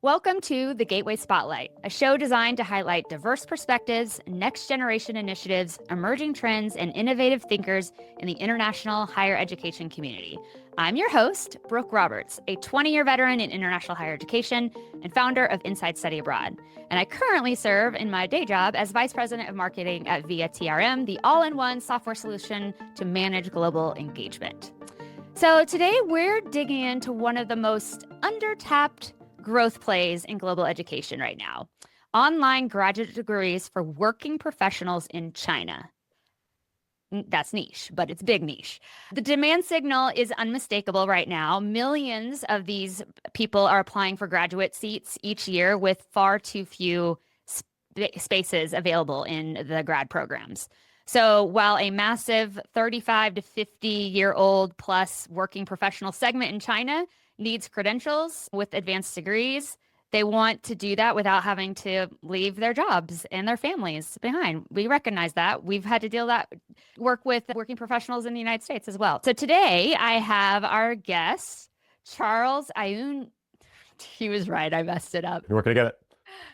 Welcome to the Gateway Spotlight, a show designed to highlight diverse perspectives, next generation initiatives, emerging trends, and innovative thinkers in the international higher education community. I'm your host, Brooke Roberts, a 20-year veteran in international higher education and founder of Inside Study Abroad. And I currently serve in my day job as Vice President of Marketing at VIA TRM, the all-in-one software solution to manage global engagement. So today we're digging into one of the most under-tapped growth plays in global education right now: online graduate degrees for working professionals in China. That's niche, but it's big niche. The demand signal is unmistakable right now. Millions of these people are applying for graduate seats each year with far too few spaces available in the grad programs. So while a massive 35 to 50-year-old plus working professional segment in China needs credentials with advanced degrees, they want to do that without having to leave their jobs and their families behind. We recognize that. We've had to work with working professionals in the United States as well. So today I have our guest, Charles Ayun. He was right. I messed it up. We're going to get it.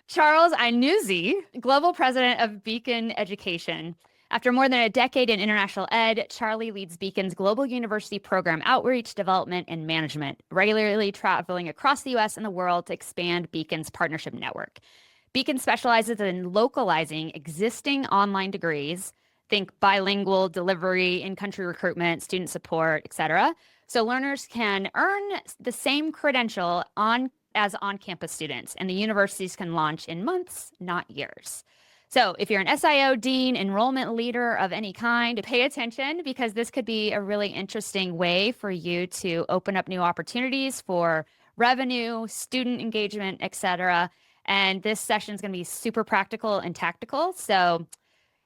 Charles Iannuzzi, Global President of Beacon Education. After more than a decade in international ed, Charlie leads Beacon's global university program outreach, development, and management, regularly traveling across the U.S. and the world to expand Beacon's partnership network. Beacon specializes in localizing existing online degrees, think bilingual delivery, in-country recruitment, student support, etc., so learners can earn the same credential as on-campus students, and the universities can launch in months, not years. So if you're an SIO, dean, enrollment leader of any kind, pay attention, because this could be a really interesting way for you to open up new opportunities for revenue, student engagement, etc. And this session is going to be super practical and tactical. So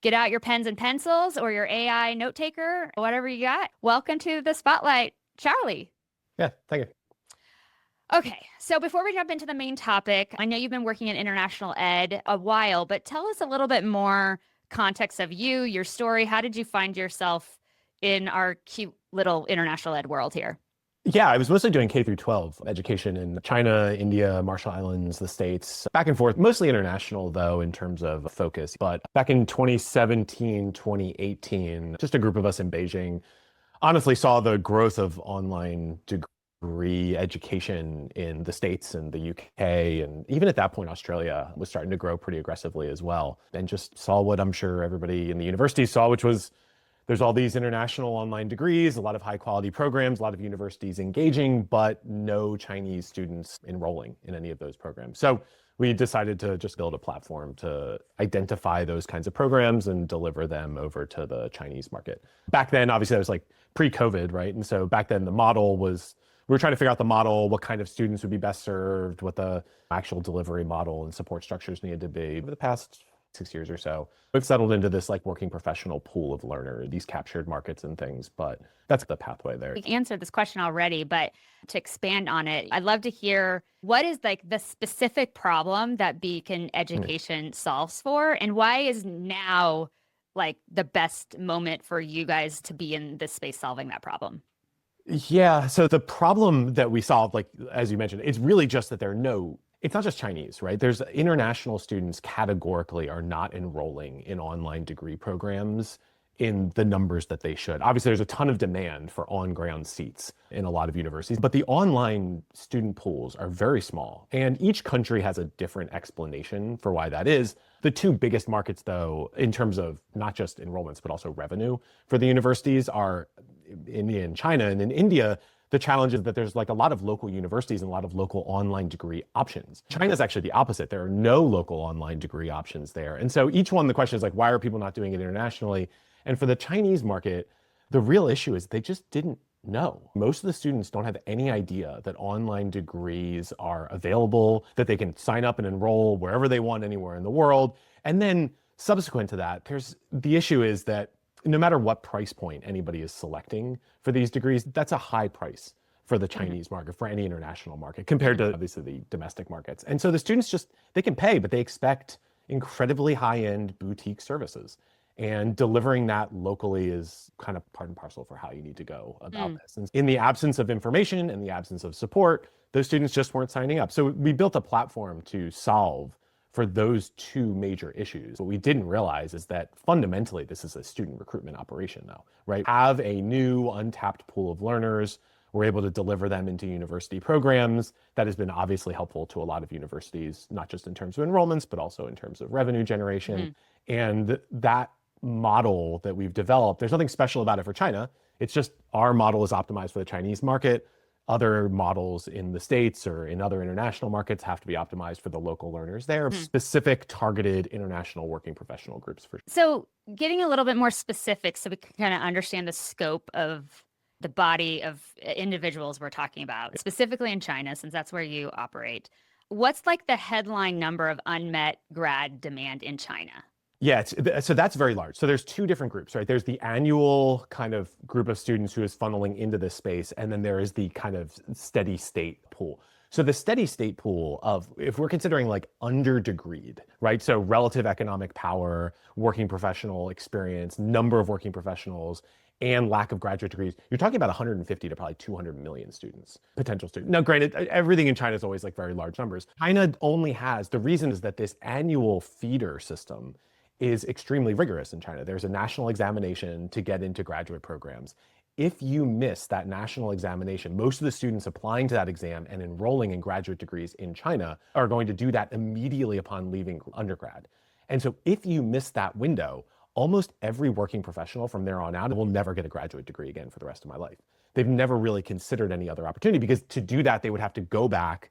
get out your pens and pencils or your AI note taker, whatever you got. Welcome to the Spotlight, Charlie. Yeah, thank you. Okay, so before we jump into the main topic, I know you've been working in international ed a while, but tell us a little bit more context of you, your story. How did you find yourself in our cute little international ed world here? Yeah, I was mostly doing K through 12 education in China, India, Marshall Islands, the States, back and forth, mostly international though in terms of focus. But back in 2017, 2018, just a group of us in Beijing honestly saw the growth of online degree education in the States and the UK, and even at that point Australia was starting to grow pretty aggressively as well, and just saw what I'm sure everybody in the university saw, which was there's all these international online degrees, a lot of high quality programs, a lot of universities engaging, but no Chinese students enrolling in any of those programs. So we decided to just build a platform to identify those kinds of programs and deliver them over to the Chinese market. Back then, obviously that was like pre-COVID, right? And so back then the model was, we were trying to figure out the model, what kind of students would be best served, what the actual delivery model and support structures needed to be. Over the past 6 years or so, we've settled into this like working professional pool of learners, these captured markets and things, but that's the pathway there. We answered this question already, but to expand on it, I'd love to hear what is like the specific problem that Beacon Education solves for, and why is now like the best moment for you guys to be in this space solving that problem? Yeah, so the problem that we solved, like, as you mentioned, it's really just that it's not just Chinese, right? There's international students categorically are not enrolling in online degree programs in the numbers that they should. Obviously, there's a ton of demand for on-ground seats in a lot of universities, but the online student pools are very small, and each country has a different explanation for why that is. The two biggest markets, though, in terms of not just enrollments, but also revenue for the universities are India and China. And in India, the challenge is that there's like a lot of local universities and a lot of local online degree options. China's actually the opposite. There are no local online degree options there. And so each one, the question is like, why are people not doing it internationally? And for the Chinese market, the real issue is they just didn't know. Most of the students don't have any idea that online degrees are available, that they can sign up and enroll wherever they want, anywhere in the world. And then subsequent to that, the issue is that no matter what price point anybody is selecting for these degrees, that's a high price for the Chinese market, for any international market, compared to obviously the domestic markets. And so the students they can pay, but they expect incredibly high-end boutique services. And delivering that locally is kind of part and parcel for how you need to go about this. And in the absence of information and the absence of support, those students just weren't signing up. So we built a platform to solve for those two major issues. What we didn't realize is that fundamentally this is a student recruitment operation though, right? Have a new untapped pool of learners. We're able to deliver them into university programs. That has been obviously helpful to a lot of universities, not just in terms of enrollments, but also in terms of revenue generation. And that model that we've developed, there's nothing special about it for China. It's just our model is optimized for the Chinese market. Other models in the States or in other international markets have to be optimized for the local learners. They're specific targeted international working professional groups for. So getting a little bit more specific so we can kind of understand the scope of the body of individuals we're talking about, specifically in China, since that's where you operate. What's like the headline number of unmet grad demand in China? Yeah, so that's very large. So there's two different groups, right? There's the annual kind of group of students who is funneling into this space, and then there is the kind of steady state pool. So the steady state pool of, if we're considering like under-degreed, right? So relative economic power, working professional experience, number of working professionals, and lack of graduate degrees, you're talking about 150 to probably 200 million students, potential students. Now, granted, everything in China is always like very large numbers. China only has, the reason is that this annual feeder system is extremely rigorous in China. There's a national examination to get into graduate programs. If you miss that national examination, most of the students applying to that exam and enrolling in graduate degrees in China are going to do that immediately upon leaving undergrad. And so if you miss that window, almost every working professional from there on out will never get a graduate degree again for the rest of my life. They've never really considered any other opportunity, because to do that, they would have to go back,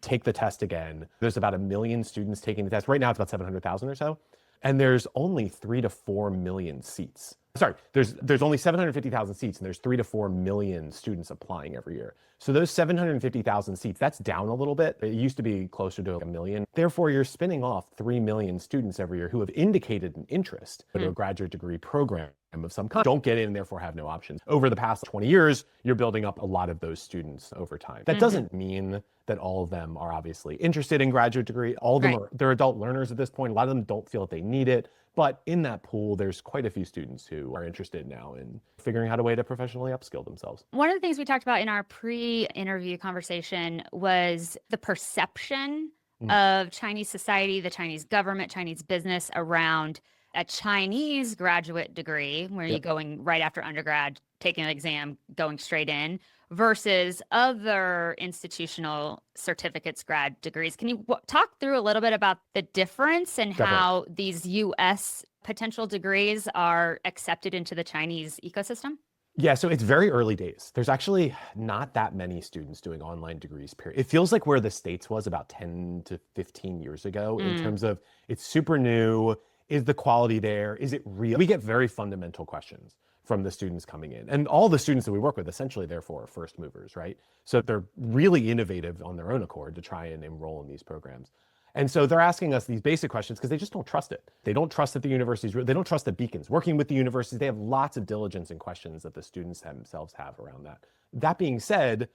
take the test again. There's about 1 million students taking the test. Right now, it's about 700,000 or so. And there's only 3 to 4 million seats. Sorry, there's only 750,000 seats, and there's 3 to 4 million students applying every year. So those 750,000 seats, that's down a little bit. It used to be closer to 1 million. Therefore, you're spinning off 3 million students every year who have indicated an interest in a graduate degree program of some kind, don't get in and therefore have no options. Over the past 20 years, you're building up a lot of those students over time. That doesn't mean that all of them are obviously interested in graduate degree. All of them they're adult learners at this point. A lot of them don't feel that they need it. But in that pool, there's quite a few students who are interested now in figuring out a way to professionally upskill themselves. One of the things we talked about in our pre-interview conversation was the perception of Chinese society, the Chinese government, Chinese business around a Chinese graduate degree, where you're going right after undergrad, taking an exam, going straight in, versus other institutional certificates, grad degrees. Can you talk through a little bit about the difference and how these U.S. potential degrees are accepted into the Chinese ecosystem? Yeah, so it's very early days. There's actually not that many students doing online degrees, period. It feels like where the States was about 10 to 15 years ago in terms of it's super new. Is the quality there? Is it real? We get very fundamental questions from the students coming in. And all the students that we work with, essentially, therefore, are first movers, right? So they're really innovative on their own accord to try and enroll in these programs. And so they're asking us these basic questions because they just don't trust it. They don't trust that the universities, they don't trust the beacons. Working with the universities, they have lots of diligence and questions that the students themselves have around that. That being said,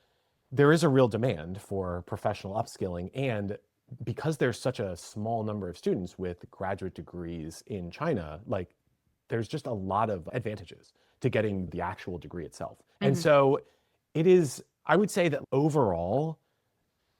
there is a real demand for professional upskilling, and because there's such a small number of students with graduate degrees in China, like there's just a lot of advantages to getting the actual degree itself. And so it is, I would say that overall,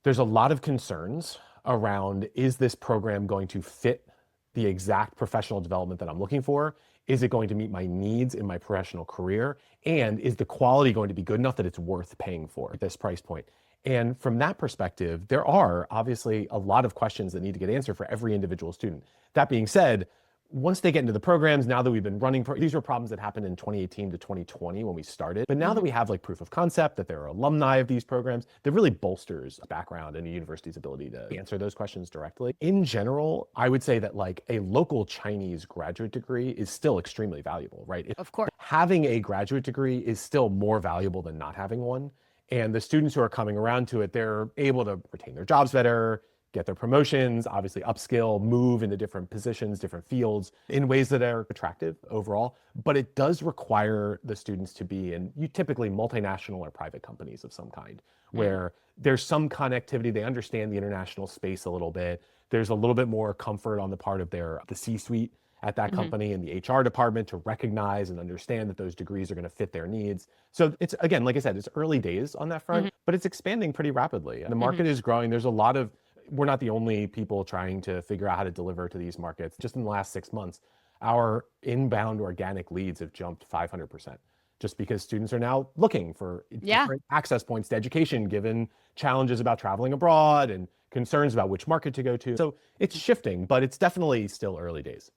there's a lot of concerns around, is this program going to fit the exact professional development that I'm looking for? Is it going to meet my needs in my professional career? And is the quality going to be good enough that it's worth paying for at this price point? And from that perspective, there are obviously a lot of questions that need to get answered for every individual student. That being said, once they get into the programs, now that we've been running, these were problems that happened in 2018 to 2020 when we started. But now that we have like proof of concept, that there are alumni of these programs, that really bolsters background and a university's ability to answer those questions directly. In general, I would say that like a local Chinese graduate degree is still extremely valuable, right? Of course. Having a graduate degree is still more valuable than not having one. And the students who are coming around to it, they're able to retain their jobs better, get their promotions, obviously upskill, move into different positions, different fields in ways that are attractive overall. But it does require the students to be in typically multinational or private companies of some kind, where there's some connectivity. They understand the international space a little bit. There's a little bit more comfort on the part of the C-suite at that Hmm. company in the HR department to recognize and understand that those degrees are going to fit their needs. So it's, again, like I said, it's early days on that front, Hmm. but it's expanding pretty rapidly. And the Hmm. market is growing. There's a lot of, we're not the only people trying to figure out how to deliver to these markets. Just in the last 6 months, our inbound organic leads have jumped 500%, just because students are now looking for Yeah. different access points to education, given challenges about traveling abroad and concerns about which market to go to. So it's shifting, but it's definitely still early days.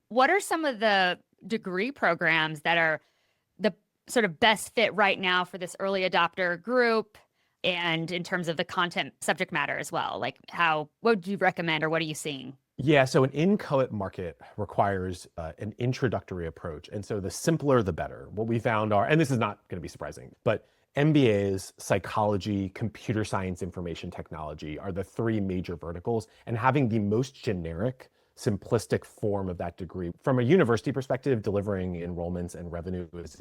What are some of the degree programs that are the sort of best fit right now for this early adopter group? And in terms of the content subject matter as well, like what would you recommend or what are you seeing? Yeah, so an in-coed market requires an introductory approach. And so the simpler, the better. What we found are, and this is not going to be surprising, but MBAs, psychology, computer science, information technology are the three major verticals. And having the most generic, simplistic form of that degree, from a university perspective, delivering enrollments and revenue is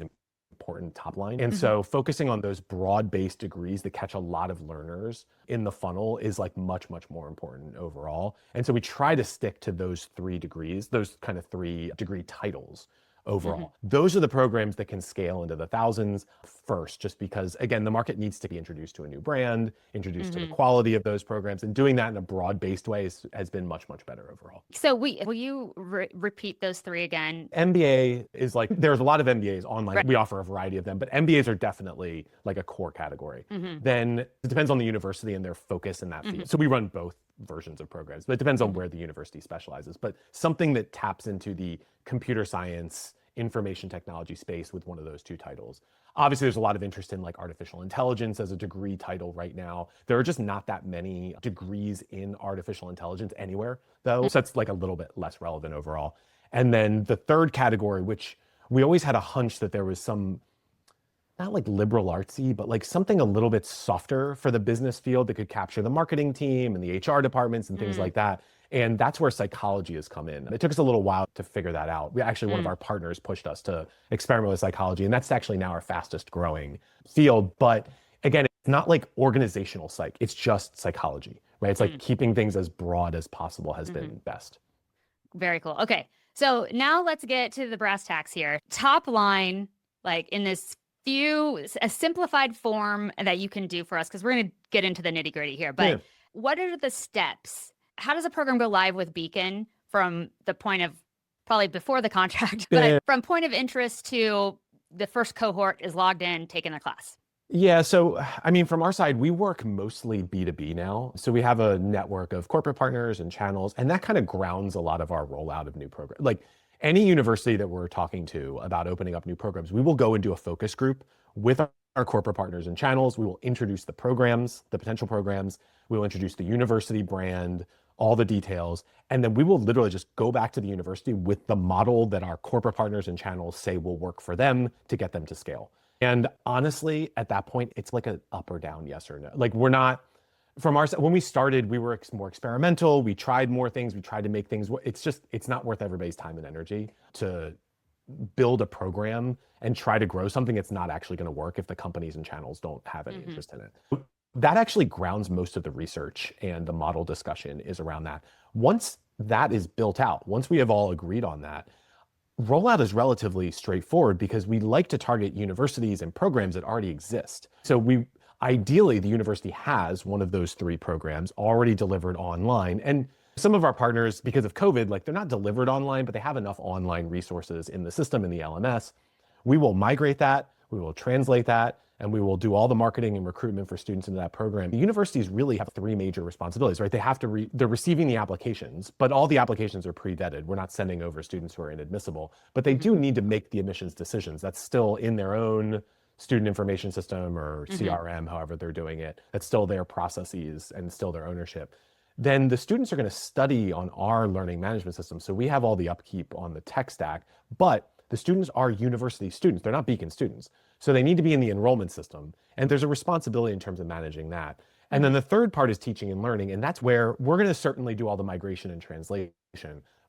important top line. And Hmm. so focusing on those broad-based degrees that catch a lot of learners in the funnel is like much, much more important overall. And so we try to stick to those three degrees, those kind of three degree titles Hmm. overall. Those are the programs that can scale into the thousands first, just because, again, the market needs to be introduced to a new brand, introduced to the Hmm. quality of those programs, and doing that in a broad-based way has been much, much better overall. So will you repeat those three again? MBA is like, there's a lot of MBAs online. Right. We offer a variety of them, but MBAs are definitely like a core category. Hmm. Then it depends on the university and their focus in that Hmm. field. So we run both versions of programs, but it depends on Hmm. where the university specializes. But something that taps into the computer science, information technology space with one of those two titles. Obviously, there's a lot of interest in like artificial intelligence as a degree title right now. There are just not that many degrees in artificial intelligence anywhere, though. So that's like a little bit less relevant overall. And then the third category, which we always had a hunch that there was some, not like liberal artsy, but like something a little bit softer for the business field that could capture the marketing team and the HR departments and things Mm. like that. And that's where psychology has come in. It took us a little while to figure that out. We actually, one of Mm. our partners pushed us to experiment with psychology, and that's actually now our fastest growing field. But again, it's not like organizational psych, it's just psychology, right? It's like Mm. keeping things as broad as possible has Mhm. been best. Very cool. Okay. So now let's get to the brass tacks here. Top line, like in this a simplified form that you can do for us, because we're going to get into the nitty gritty here. Yeah. But what are the steps? How does a program go live with Beacon from the point of probably before the contract, Yeah. but from point of interest to the first cohort is logged in, taking the class? Yeah, so I mean, from our side, we work mostly B2B now. So we have a network of corporate partners and channels, and that kind of grounds a lot of our rollout of new programs. Like any university that we're talking to about opening up new programs, we will go into a focus group with our corporate partners and channels. We will introduce the programs, the potential programs. We will introduce the university brand, all the details, and then we will literally just go back to the university with the model that our corporate partners and channels say will work for them to get them to scale. And honestly, at that point, it's like an up or down, yes or no. Like we're not, from our side, when we started, we were more experimental. We tried more things. We tried to make things, it's not worth everybody's time and energy to build a program and try to grow something that's not actually going to work if the companies and channels don't have any interest in it. That actually grounds most of the research and the model discussion is around that. Once that is built out, once we have all agreed on that, rollout is relatively straightforward because we like to target universities and programs that already exist. So ideally, the university has one of those three programs already delivered online. And some of our partners, because of COVID, like they're not delivered online, but they have enough online resources in the system, in the LMS. We will migrate that, we will translate that, and we will do all the marketing and recruitment for students into that program. The universities really have three major responsibilities, right? They have to, they're receiving the applications, but all the applications are pre-vetted. We're not sending over students who are inadmissible, but they do need to make the admissions decisions. That's still in their own student information system or CRM, however they're doing it. That's still their processes and still their ownership. Then the students are going to study on our learning management system. So we have all the upkeep on the tech stack, but the students are university students. They're not Beacon students. So they need to be in the enrollment system. And there's a responsibility in terms of managing that. And then the third part is teaching and learning. And that's where we're going to certainly do all the migration and translation.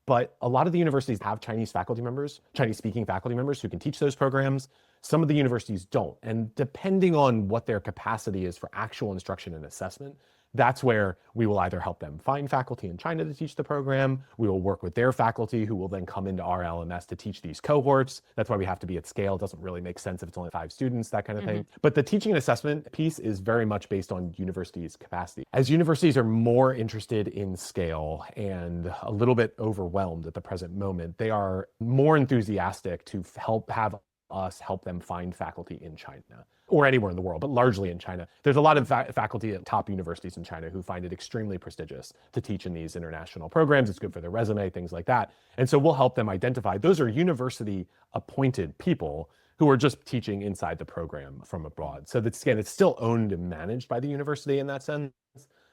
But a lot of the universities have Chinese faculty members, Chinese speaking faculty members who can teach those programs. Some of the universities don't. And depending on what their capacity is for actual instruction and assessment, That's where we will either help them find faculty in China to teach the program. We will work with their faculty who will then come into our LMS to teach these cohorts. That's why we have to be at scale. It doesn't really make sense if it's only 5 students, that kind of thing. But the teaching and assessment piece is very much based on universities' capacity. As universities are more interested in scale and a little bit overwhelmed at the present moment, they are more enthusiastic to have us help them find faculty in China or anywhere in the world, but largely in China. There's a lot of faculty at top universities in China who find it extremely prestigious to teach in these international programs. It's good for their resume, things like that. And so we'll help them identify. Those are university appointed people who are just teaching inside the program from abroad. So that's, again, it's still owned and managed by the university in that sense,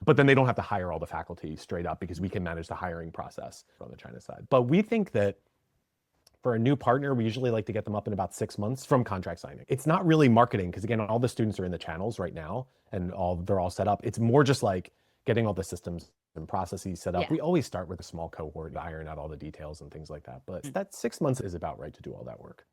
but then they don't have to hire all the faculty straight up because we can manage the hiring process on the China side. But we think that for a new partner, we usually like to get them up in about 6 months from contract signing. It's not really marketing because, again, all the students are in the channels right now and they're all set up. It's more just like getting all the systems and processes set up. Yeah. We always start with a small cohort, iron out all the details and things like that. But that 6 months is about right to do all that work.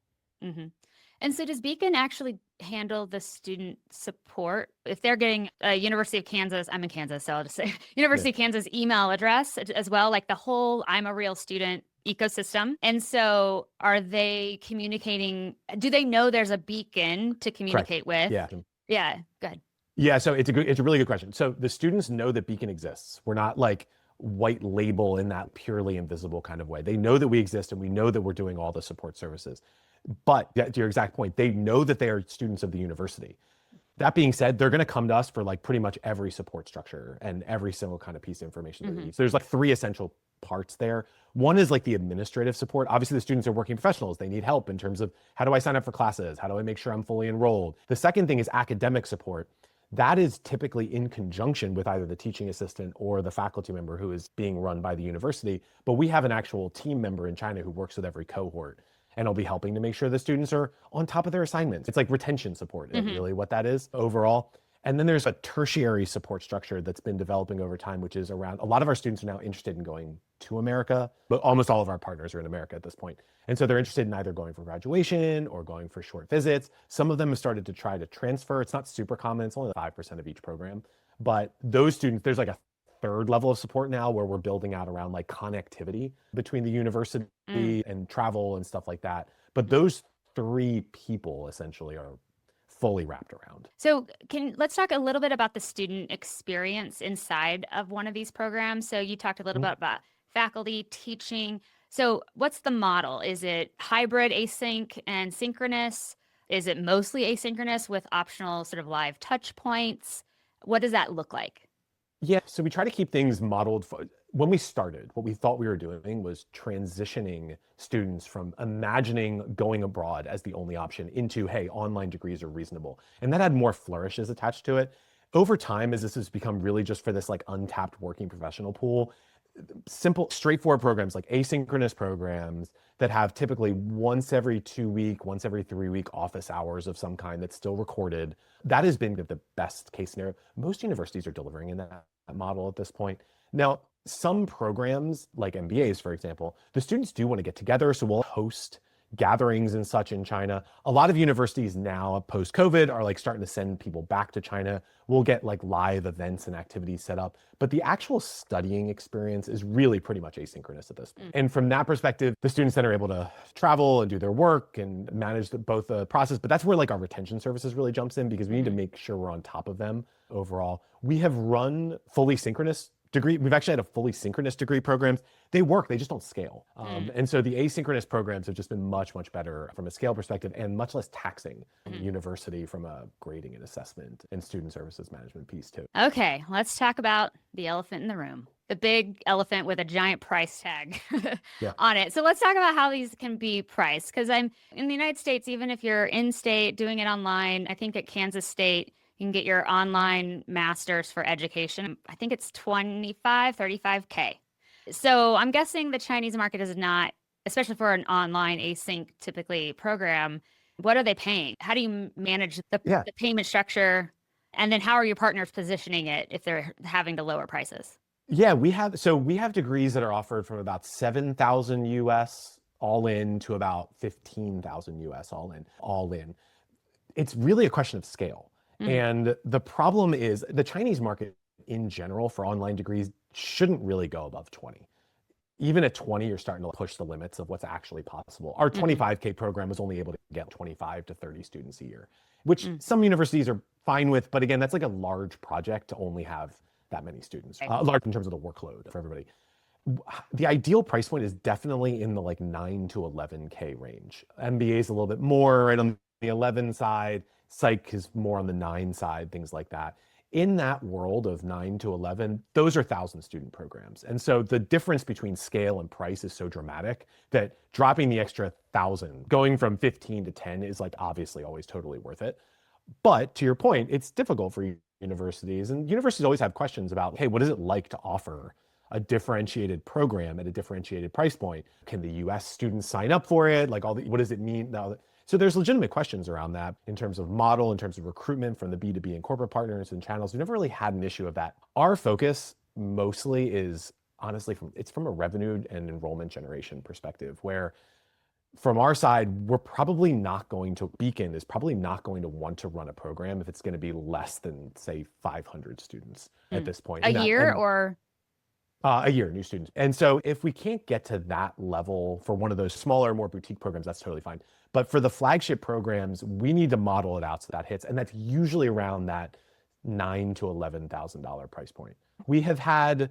And so does Beacon actually handle the student support? If they're getting a University of Kansas, I'm in Kansas, so I'll just say University of Kansas email address as well, like the whole I'm a real student ecosystem. And so are they communicating? Do they know there's a Beacon to communicate with? Yeah, good. Yeah, so it's a really good question. So the students know that Beacon exists. We're not like white label in that purely invisible kind of way. They know that we exist and we know that we're doing all the support services. But to your exact point, they know that they are students of the university. That being said, they're going to come to us for like pretty much every support structure and every single kind of piece of information that they need. So there's like 3 essential parts there. One is like the administrative support. Obviously, the students are working professionals. They need help in terms of how do I sign up for classes? How do I make sure I'm fully enrolled? The second thing is academic support. That is typically in conjunction with either the teaching assistant or the faculty member who is being run by the university. But we have an actual team member in China who works with every cohort and will be helping to make sure the students are on top of their assignments. It's like retention support is really what that is overall. And then there's a tertiary support structure that's been developing over time, which is around, a lot of our students are now interested in going to America, but almost all of our partners are in America at this point. And so they're interested in either going for graduation or going for short visits. Some of them have started to try to transfer. It's not super common. It's only 5% of each program. But those students, there's like a third level of support now where we're building out around like connectivity between the university and travel and stuff like that. But those 3 people essentially are fully wrapped around. So let's talk a little bit about the student experience inside of one of these programs. So you talked a little bit about faculty teaching. So what's the model? Is it hybrid, async and synchronous? Is it mostly asynchronous with optional sort of live touch points? What does that look like? Yeah, so we try to keep things modeled. When we started, what we thought we were doing was transitioning students from imagining going abroad as the only option into, hey, online degrees are reasonable. And that had more flourishes attached to it. Over time, as this has become really just for this like untapped working professional pool, simple, straightforward programs like asynchronous programs that have typically once every 2 week, once every 3 week office hours of some kind that's still recorded. That has been the best case scenario. Most universities are delivering in that model at this point. Now, some programs like MBAs, for example, the students do want to get together. So we'll host gatherings and such in China. A lot of universities now post-COVID are like starting to send people back to China. We'll get like live events and activities set up, but the actual studying experience is really pretty much asynchronous at this point. And from that perspective, the students then are able to travel and do their work and manage both the process, but that's where like our retention services really jumps in because we need to make sure we're on top of them overall. We have run fully synchronous degree. We've actually had a fully synchronous degree programs. They work, they just don't scale. And so the asynchronous programs have just been much, much better from a scale perspective and much less taxing on the university from a grading and assessment and student services management piece too. Okay, let's talk about the elephant in the room. The big elephant with a giant price tag on it. So let's talk about how these can be priced. Because I'm in the United States, even if you're in state doing it online, I think at Kansas State, you can get your online master's for education. I think it's 35K. So I'm guessing the Chinese market is not, especially for an online async typically program, what are they paying? How do you manage the payment structure? And then how are your partners positioning it if they're having to lower prices? Yeah, we have degrees that are offered from about 7,000 US all in to about 15,000 US all in. It's really a question of scale. And the problem is the Chinese market in general for online degrees shouldn't really go above 20. Even at 20, you're starting to push the limits of what's actually possible. Our 25K program was only able to get 25 to 30 students a year, which some universities are fine with. But again, that's like a large project to only have that many students, large in terms of the workload for everybody. The ideal price point is definitely in the like 9 to 11K range. MBA is a little bit more right on the 11 side. Psych is more on the 9 side, things like that. In that world of 9 to 11, those are 1,000 student programs. And so the difference between scale and price is so dramatic that dropping the extra 1,000, going from 15 to 10 is like obviously always totally worth it. But to your point, it's difficult for universities, and universities always have questions about, hey, what is it like to offer a differentiated program at a differentiated price point? Can the US students sign up for it? Like what does it mean now? So there's legitimate questions around that in terms of model, in terms of recruitment from the B2B and corporate partners and channels. We've never really had an issue of that. Our focus mostly is honestly from a revenue and enrollment generation perspective, where from our side, Beacon is probably not going to want to run a program if it's going to be less than, say, 500 students at this point. A year or? A year, new students. And so if we can't get to that level for one of those smaller, more boutique programs, that's totally fine. But for the flagship programs, we need to model it out so that hits. And that's usually around that $9,000 to $11,000 price point. We have had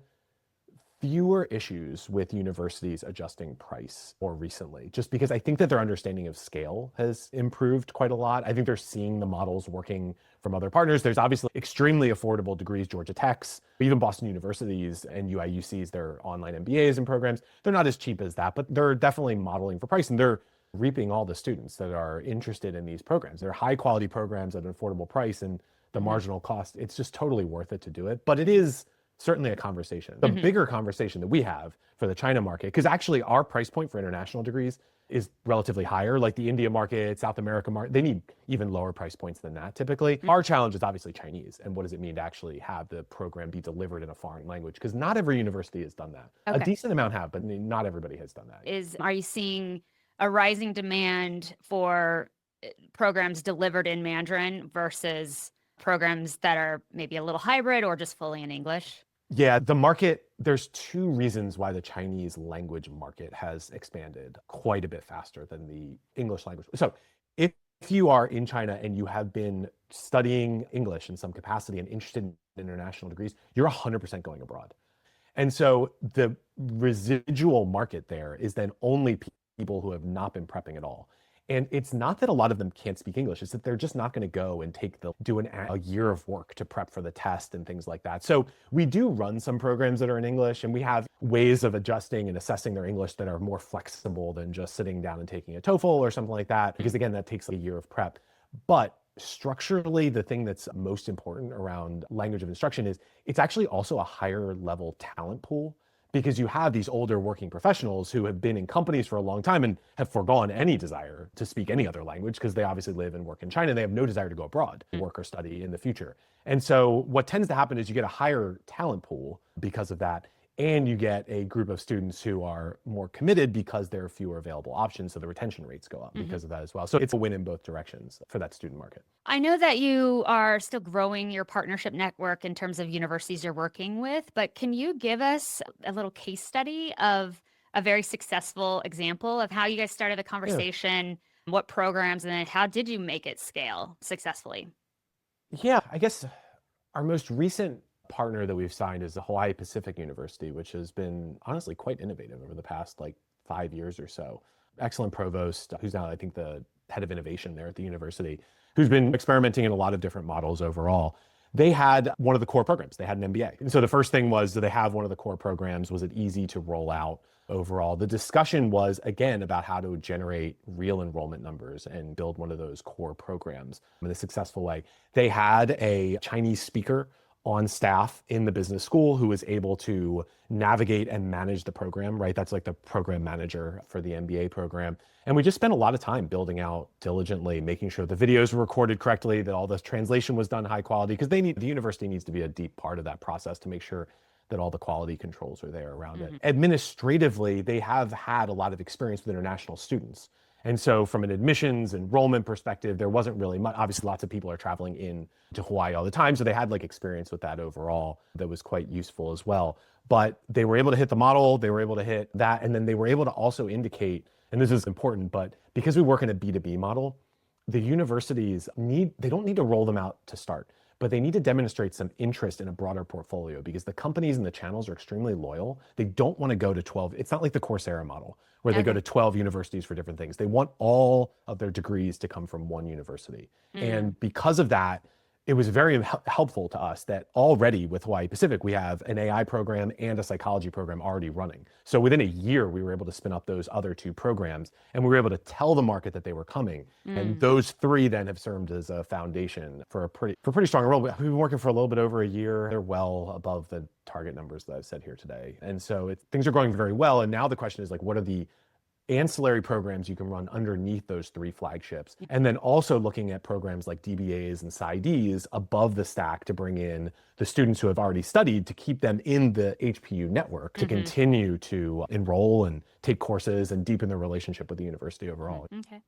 fewer issues with universities adjusting price more recently, just because I think that their understanding of scale has improved quite a lot. I think they're seeing the models working from other partners. There's obviously extremely affordable degrees, Georgia Tech's, even Boston University's and UIUC's, their online MBAs and programs. They're not as cheap as that, but they're definitely modeling for price, and they're reaping all the students that are interested in these programs. They're high quality programs at an affordable price, and the marginal cost, it's just totally worth it to do it. But it is certainly a conversation. The bigger conversation that we have for the China market, because actually our price point for international degrees is relatively higher. Like the India market, South America market, they need even lower price points than that typically. Our challenge is obviously Chinese, and what does it mean to actually have the program be delivered in a foreign language? Because not every university has done that. A decent amount have, but not everybody has done that. Are you seeing a rising demand for programs delivered in Mandarin versus programs that are maybe a little hybrid or just fully in English? Yeah, the market, there's two reasons why the Chinese language market has expanded quite a bit faster than the English language. So if you are in China and you have been studying English in some capacity and interested in international degrees, you're 100% going abroad. And so the residual market there is then only people who have not been prepping at all. And it's not that a lot of them can't speak English, it's that they're just not going to go and do a year of work to prep for the test and things like that. So we do run some programs that are in English, and we have ways of adjusting and assessing their English that are more flexible than just sitting down and taking a TOEFL or something like that, because again, that takes like a year of prep. But structurally, the thing that's most important around language of instruction is it's actually also a higher level talent pool, because you have these older working professionals who have been in companies for a long time and have foregone any desire to speak any other language because they obviously live and work in China. They have no desire to go abroad, work or study in the future. And so what tends to happen is you get a higher talent pool because of that. And you get a group of students who are more committed because there are fewer available options. So the retention rates go up because of that as well. So it's a win in both directions for that student market. I know that you are still growing your partnership network in terms of universities you're working with, but can you give us a little case study of a very successful example of how you guys started the conversation, what programs, and then how did you make it scale successfully? Yeah, I guess our most recent partner that we've signed is the Hawaii Pacific University, which has been honestly quite innovative over the past 5 years or so. Excellent provost, who's now I think the head of innovation there at the university, who's been experimenting in a lot of different models overall. They had one of the core programs. They had an MBA. And so the first thing was, do they have one of the core programs? Was it easy to roll out overall? The discussion was, again, about how to generate real enrollment numbers and build one of those core programs in a successful way. They had a Chinese speaker on staff in the business school who was able to navigate and manage the program, right? That's like the program manager for the MBA program. And we just spent a lot of time building out diligently, making sure the videos were recorded correctly, that all the translation was done high quality, because the university needs to be a deep part of that process to make sure that all the quality controls are there around it. Administratively, they have had a lot of experience with international students. And so from an admissions enrollment perspective, there wasn't really much. Obviously, lots of people are traveling in to Hawaii all the time. So they had like experience with that overall that was quite useful as well. But they were able to hit the model, they were able to hit that. And then they were able to also indicate, and this is important, but because we work in a B2B model, the universities they don't need to roll them out to start, but they need to demonstrate some interest in a broader portfolio because the companies and the channels are extremely loyal. They don't want to go to 12. It's not like the Coursera model where they go to 12 universities for different things. They want all of their degrees to come from one university. And because of that, it was very helpful to us that already with Hawaii Pacific, we have an AI program and a psychology program already running. So within a year, we were able to spin up those other two programs and we were able to tell the market that they were coming. And those three then have served as a foundation for a pretty strong role. We've been working for a little bit over a year. They're well above the target numbers that I've said here today. And so things are going very well. And now the question is like, what are the ancillary programs you can run underneath those three flagships. And then also looking at programs like DBAs and PsyDs above the stack to bring in the students who have already studied to keep them in the HPU network to continue to enroll and take courses and deepen their relationship with the university overall. Okay.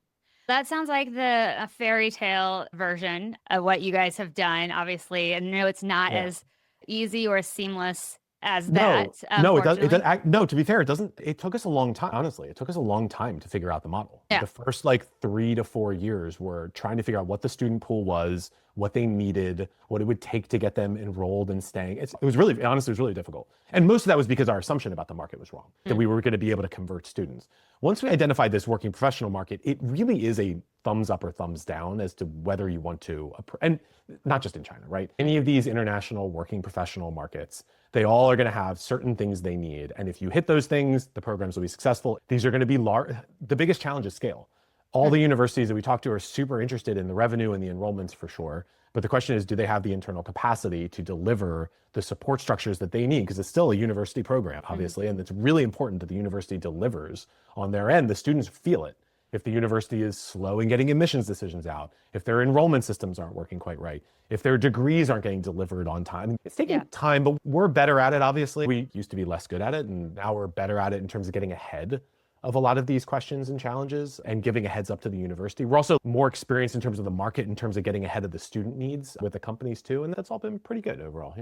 That sounds like the fairy tale version of what you guys have done, obviously. And no, it's not as easy or as seamless as that. No, it does. No, to be fair, it doesn't. It took us a long time. Honestly, it took us a long time to figure out the model. The first like 3 to 4 years were trying to figure out what the student pool was, what they needed, what it would take to get them enrolled and staying. It was really, honestly, it was really difficult. And most of that was because our assumption about the market was wrong, that we were going to be able to convert students. Once we identified this working professional market, it really is a thumbs up or thumbs down as to whether you want to, and not just in China, right? Any of these international working professional markets, they all are going to have certain things they need. And if you hit those things, the programs will be successful. These are going to be large. The biggest challenge is scale. All the universities that we talk to are super interested in the revenue and the enrollments for sure. But the question is, do they have the internal capacity to deliver the support structures that they need? Because it's still a university program, obviously. And it's really important that the university delivers on their end. The students feel it. If the university is slow in getting admissions decisions out, if their enrollment systems aren't working quite right, if their degrees aren't getting delivered on time. It's taking time, but we're better at it, obviously. We used to be less good at it, and now we're better at it in terms of getting ahead of a lot of these questions and challenges and giving a heads up to the university. We're also more experienced in terms of the market, in terms of getting ahead of the student needs with the companies too, and that's all been pretty good overall,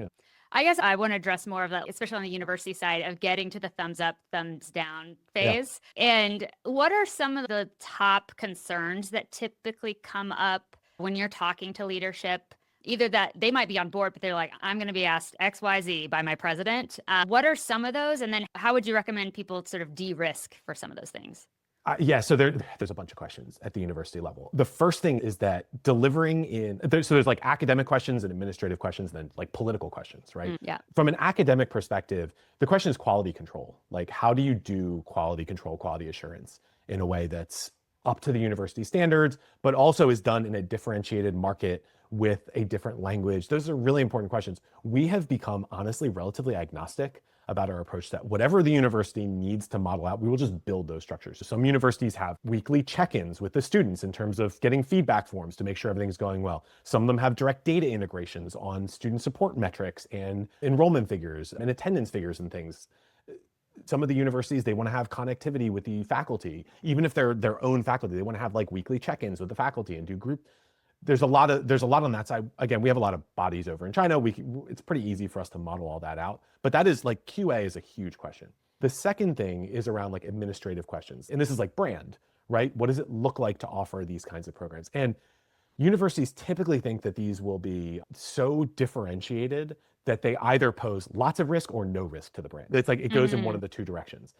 I guess I want to address more of that, especially on the university side, of getting to the thumbs up, thumbs down phase. And what are some of the top concerns that typically come up when you're talking to leadership? Either that they might be on board, but they're like, I'm going to be asked X, Y, Z by my president. What are some of those? And then how would you recommend people sort of de-risk for some of those things? So there's a bunch of questions at the university level. The first thing is that delivering so there's like academic questions and administrative questions, and then like political questions, right? From an academic perspective, the question is quality control. Like, how do you do quality control, quality assurance in a way that's up to the university standards, but also is done in a differentiated market with a different language? Those are really important questions. We have become honestly relatively agnostic about our approach that whatever the university needs to model out, we will just build those structures. So some universities have weekly check-ins with the students in terms of getting feedback forms to make sure everything's going well. Some of them have direct data integrations on student support metrics and enrollment figures and attendance figures and things. Some of the universities, they want to have connectivity with the faculty. Even if they're their own faculty, they want to have like weekly check-ins with the faculty and do group. There's a lot on that side. Again, we have a lot of bodies over in China. It's pretty easy for us to model all that out. But that is like QA is a huge question. The second thing is around like administrative questions. And this is like brand, right? What does it look like to offer these kinds of programs? And universities typically think that these will be so differentiated that they either pose lots of risk or no risk to the brand. It's like it goes in one of the two directions.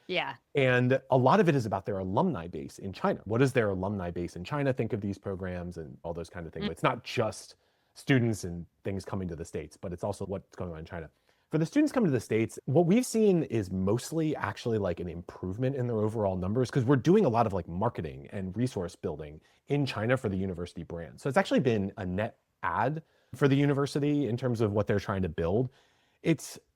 And a lot of it is about their alumni base in China. What is their alumni base in China think of these programs and all those kind of things? It's not just students and things coming to the States, but it's also what's going on in China. For the students coming to the States, what we've seen is mostly actually like an improvement in their overall numbers because we're doing a lot of like marketing and resource building in China for the university brand. So it's actually been a net add for the university in terms of what they're trying to build.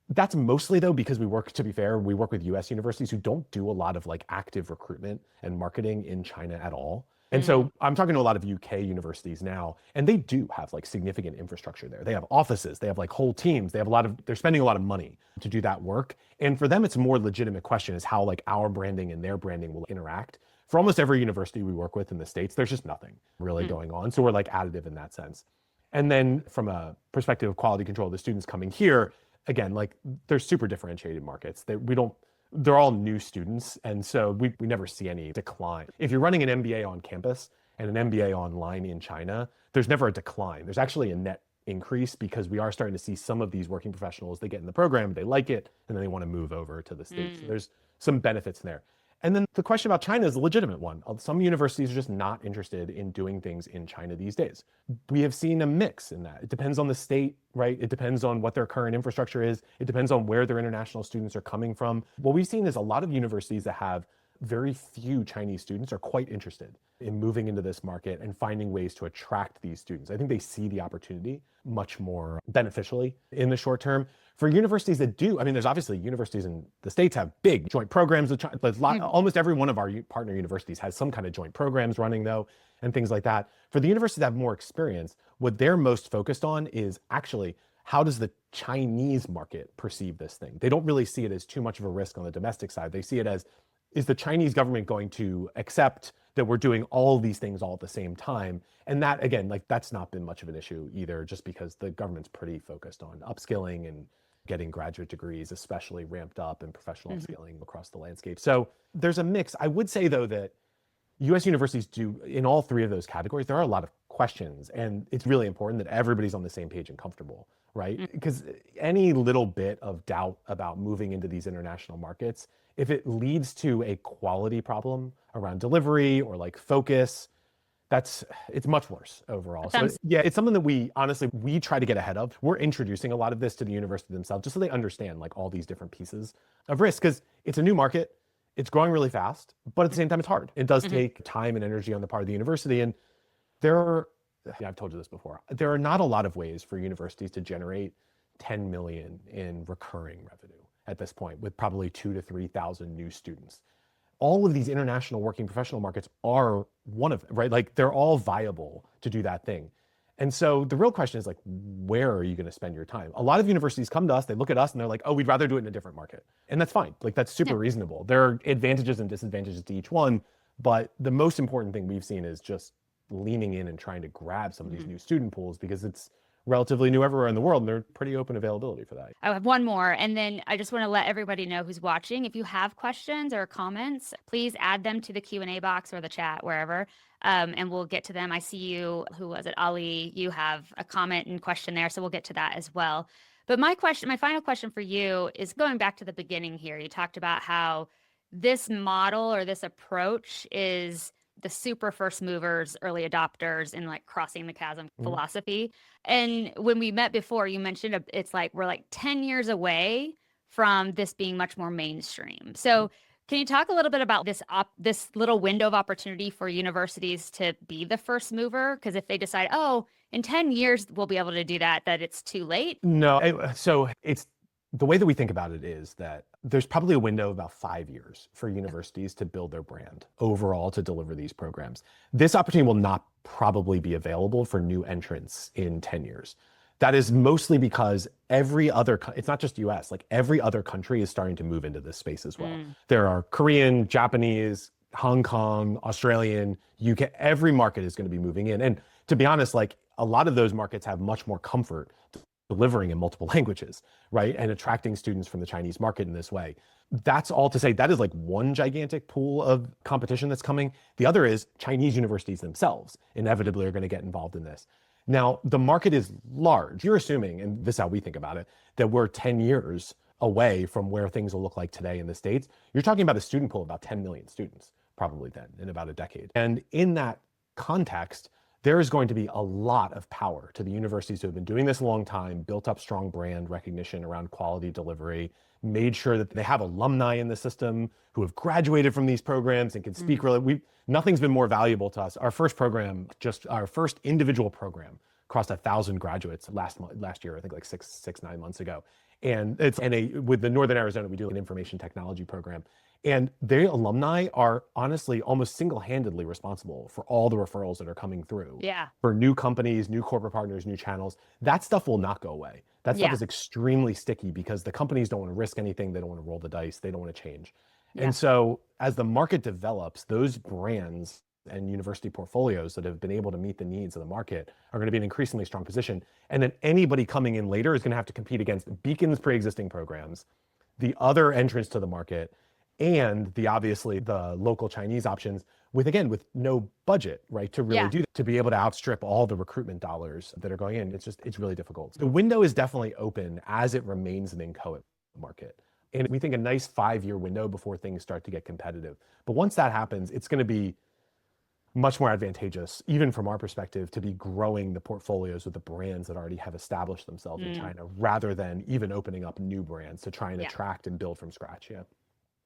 That's mostly though, because we work with US universities who don't do a lot of like active recruitment and marketing in China at all. And so I'm talking to a lot of UK universities now, and they do have like significant infrastructure there. They have offices, they have like whole teams, they're spending a lot of money to do that work. And for them, it's a more legitimate question is how like our branding and their branding will interact. For almost every university we work with in the States, there's just nothing really going on. So we're like additive in that sense. And then from a perspective of quality control, the students coming here, again, like they're super differentiated markets. They're all new students. And so we never see any decline. If you're running an MBA on campus and an MBA online in China, there's never a decline. There's actually a net increase because we are starting to see some of these working professionals, they get in the program, they like it, and then they want to move over to the States. So there's some benefits there. And then the question about China is a legitimate one. Some universities are just not interested in doing things in China these days. We have seen a mix in that. It depends on the state, right? It depends on what their current infrastructure is. It depends on where their international students are coming from. What we've seen is a lot of universities that have very few Chinese students are quite interested in moving into this market and finding ways to attract these students. I think they see the opportunity much more beneficially in the short term. For universities that do, I mean, there's obviously universities in the States have big joint programs with China. Almost every one of our partner universities has some kind of joint programs running though, and things like that. For the universities that have more experience, what they're most focused on is actually how does the Chinese market perceive this thing? They don't really see it as too much of a risk on the domestic side. They see it as, is the Chinese government going to accept that we're doing all these things all at the same time? And that, again, like that's not been much of an issue either, just because the government's pretty focused on upskilling and getting graduate degrees, especially ramped up and professional upskilling across the landscape. So there's a mix. I would say though that US universities do, in all three of those categories, there are a lot of questions, and it's really important that everybody's on the same page and comfortable, right? Because any little bit of doubt about moving into these international markets, if it leads to a quality problem around delivery or like focus, it's much worse overall. So yeah, it's something that we try to get ahead of. We're introducing a lot of this to the university themselves, just so they understand like all these different pieces of risk, because it's a new market. It's growing really fast, but at the same time, it's hard. It does take time and energy on the part of the university. And I've told you this before, there are not a lot of ways for universities to generate 10 million in recurring revenue at this point, with probably 2,000 to 3,000 new students. All of these international working professional markets are one of them, right? Like they're all viable to do that thing. And so the real question is like, where are you going to spend your time? A lot of universities come to us, they look at us and they're like, oh, we'd rather do it in a different market. And that's fine. Like that's super reasonable. There are advantages and disadvantages to each one. But the most important thing we've seen is just leaning in and trying to grab some of these new student pools, because it's relatively new everywhere in the world, and they're pretty open availability for that. I have one more, and then I just want to let everybody know who's watching. If you have questions or comments, please add them to the Q&A box or the chat, wherever, and we'll get to them. I see you, who was it, Ali? You have a comment and question there, so we'll get to that as well. But my final question for you is going back to the beginning here. You talked about how this model or this approach is the super first movers, early adopters, and like crossing the chasm philosophy. And when we met before, you mentioned it's like we're like 10 years away from this being much more mainstream. So can you talk a little bit about this little window of opportunity for universities to be the first mover? Because if they decide, oh, in 10 years we'll be able to do that it's too late? No, so it's the way that we think about it is that there's probably a window of about 5 years for universities to build their brand overall to deliver these programs. This opportunity will not probably be available for new entrants in 10 years. That is mostly because it's not just US, like every other country is starting to move into this space as well. There are Korean, Japanese, Hong Kong, Australian, UK, every market is going to be moving in. And to be honest, like a lot of those markets have much more comfort delivering in multiple languages, right? And attracting students from the Chinese market in this way. That's all to say that is like one gigantic pool of competition that's coming. The other is Chinese universities themselves inevitably are going to get involved in this. Now, the market is large. You're assuming, and this is how we think about it, that we're 10 years away from where things will look like today in the States. You're talking about a student pool of about 10 million students, probably then, in about a decade. And in that context, there is going to be a lot of power to the universities who have been doing this a long time, built up strong brand recognition around quality delivery, made sure that they have alumni in the system who have graduated from these programs and can speak really. Nothing's been more valuable to us. Our first individual program crossed 1,000 graduates last year, I think like 9 months ago. And with the Northern Arizona, we do an information technology program. And their alumni are honestly almost single-handedly responsible for all the referrals that are coming through. Yeah. For new companies, new corporate partners, new channels. That stuff will not go away. That stuff is extremely sticky because the companies don't want to risk anything. They don't want to roll the dice. They don't want to change. Yeah. And so as the market develops, those brands and university portfolios that have been able to meet the needs of the market are going to be in an increasingly strong position. And then anybody coming in later is going to have to compete against Beacon's pre-existing programs, the other entrants to the market, and obviously the local Chinese options with no budget, right, to really do that, to be able to outstrip all the recruitment dollars that are going in. It's really difficult. The window is definitely open as it remains an inchoate market. And we think a nice 5-year window before things start to get competitive. But once that happens, it's going to be much more advantageous, even from our perspective, to be growing the portfolios with the brands that already have established themselves in China, rather than even opening up new brands to try and attract and build from scratch. Yeah.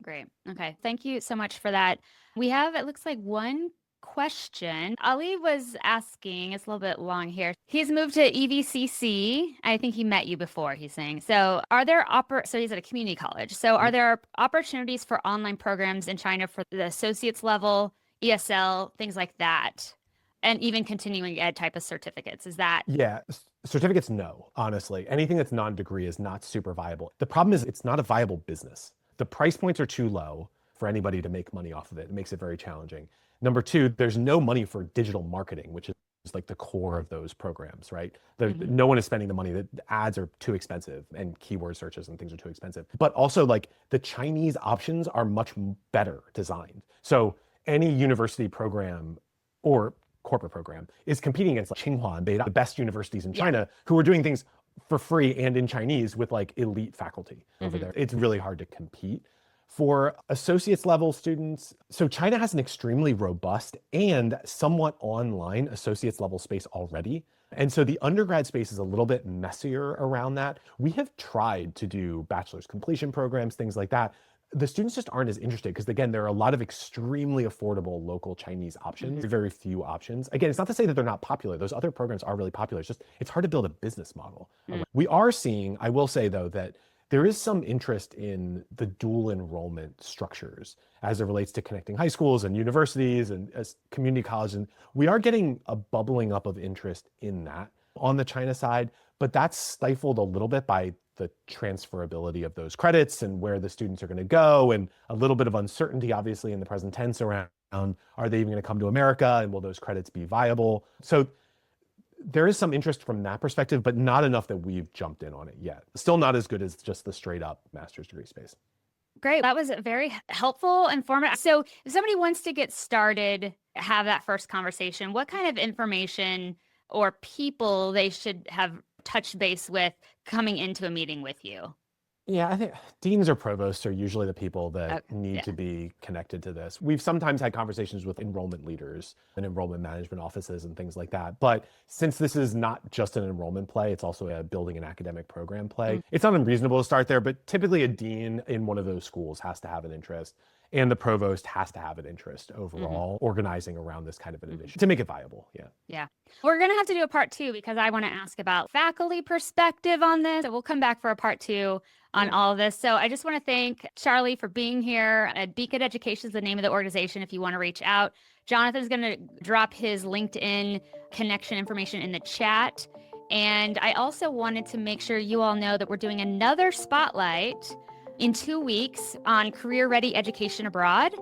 Great. Okay. Thank you so much for that. We have, it looks like, one question. Ali was asking, it's a little bit long here. He's moved to EVCC. I think he met you before, he's saying. So so he's at a community college. So are there opportunities for online programs in China for the associate's level, ESL, things like that? And even continuing ed type of certificates? Is that? Yeah. Certificates, no, honestly. Anything that's non-degree is not super viable. The problem is it's not a viable business. The price points are too low for anybody to make money off of it. It makes it very challenging. Number two, there's no money for digital marketing, which is like the core of those programs, right? No one is spending the money. The ads are too expensive and keyword searches and things are too expensive. But also, like, the Chinese options are much better designed. So any university program or corporate program is competing against like Tsinghua and Beida, the best universities in China, who are doing things for free and in Chinese with like elite faculty over there. It's really hard to compete. For associates level students, so China has an extremely robust and somewhat online associates level space already. And so the undergrad space is a little bit messier around that. We have tried to do bachelor's completion programs, things like that. The students just aren't as interested because, again, there are a lot of extremely affordable local Chinese options, very few options. Again, it's not to say that they're not popular. Those other programs are really popular. It's hard to build a business model. We are seeing, I will say though, that there is some interest in the dual enrollment structures as it relates to connecting high schools and universities and as community colleges. And we are getting a bubbling up of interest in that on the China side, but that's stifled a little bit by the transferability of those credits and where the students are going to go, and a little bit of uncertainty, obviously, in the present tense around, are they even going to come to America, and will those credits be viable? So there is some interest from that perspective, but not enough that we've jumped in on it yet. Still not as good as just the straight up master's degree space. Great. That was very helpful, informative. So if somebody wants to get started, have that first conversation, what kind of information or people they should have touch base with coming into a meeting with you? Yeah, I think deans or provosts are usually the people that need to be connected to this. We've sometimes had conversations with enrollment leaders and enrollment management offices and things like that. But since this is not just an enrollment play, it's also a building an academic program play. It's not unreasonable to start there, but typically a dean in one of those schools has to have an interest, and the provost has to have an interest overall, organizing around this kind of an initiative to make it viable. Yeah. We're going to have to do a part 2 because I want to ask about faculty perspective on this. So we'll come back for a part 2 on all of this. So I just want to thank Charlie for being here. Beacon Education is the name of the organization if you want to reach out. Jonathan's going to drop his LinkedIn connection information in the chat. And I also wanted to make sure you all know that we're doing another spotlight in 2 weeks on career-ready education abroad.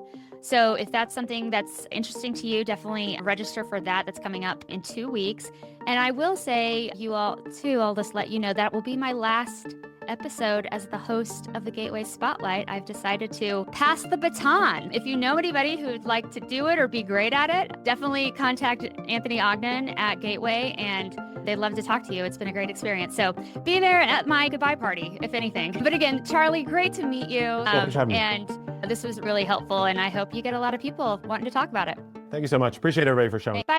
So if that's something that's interesting to you, definitely register for that. That's coming up in 2 weeks. And I will say, you all too, I'll just let you know that will be my last episode as the host of the Gateway Spotlight. I've decided to pass the baton. If you know anybody who'd like to do it or be great at it, definitely contact Anthony Ogden at Gateway, and they'd love to talk to you. It's been a great experience. So be there at my goodbye party, if anything. But again, Charlie, great to meet you. And this was really helpful, and I hope you get a lot of people wanting to talk about it. Thank you so much. Appreciate everybody for showing. Bye.